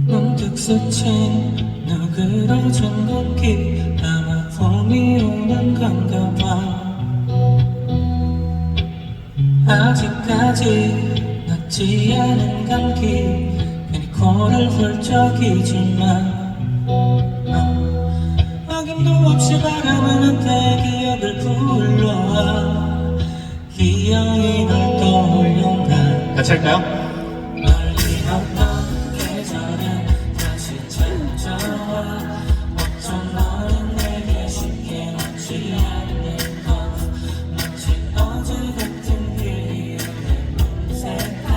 문득 스친 누그러진 공기 아마 봄이 오는 건가 봐. 아직까지 낫지 않은 감기 괜히 코를 훌쩍이지만 확인도 없이 바라보는 대기억을 불러와 기어이 널 떠올려 난 같이 할까요? 멀리 없던 계절은 다시 찾아와 어쩜 너는 내게 쉽게 오지 않는 것 마치 어제 같은 그리움의 문색함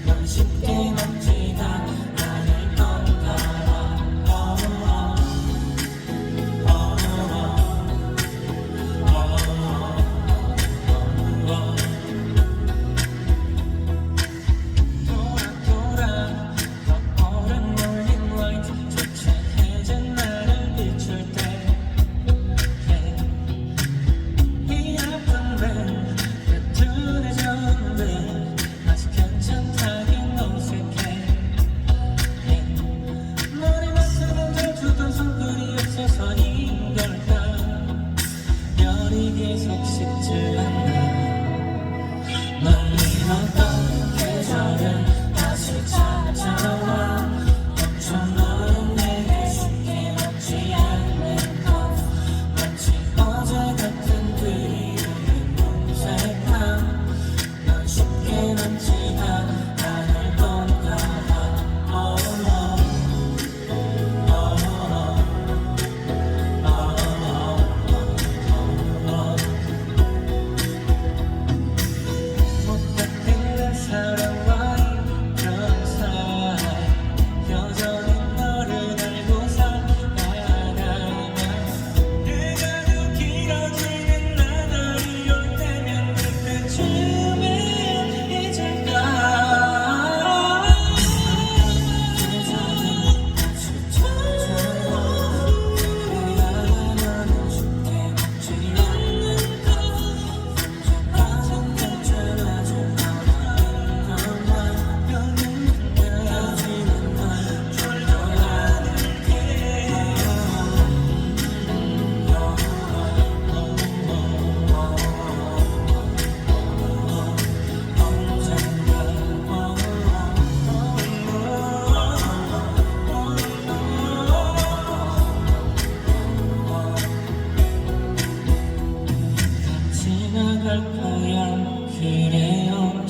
넌 쉽게 넘지가 않을 건가 계속 식지 않나 멀리 없던 계절은 다시 찾아와 어쩜 너는 내게 쉽게 오지 않는 것 마치 어제 같은 그리움의 문색함 넌 쉽게 남지가 않을 건가 봐. 사랑과의 그런 사이 여전히 너를 알고 살아가면 내가 더 길어지는 나날이 올 때면 그때쯤엔 잊을까 계절은 다시 찾아와 그래야 너는 쉽게 멈지 않는 것 언제까진 괜찮아질 거야 지나갈 거야 그래요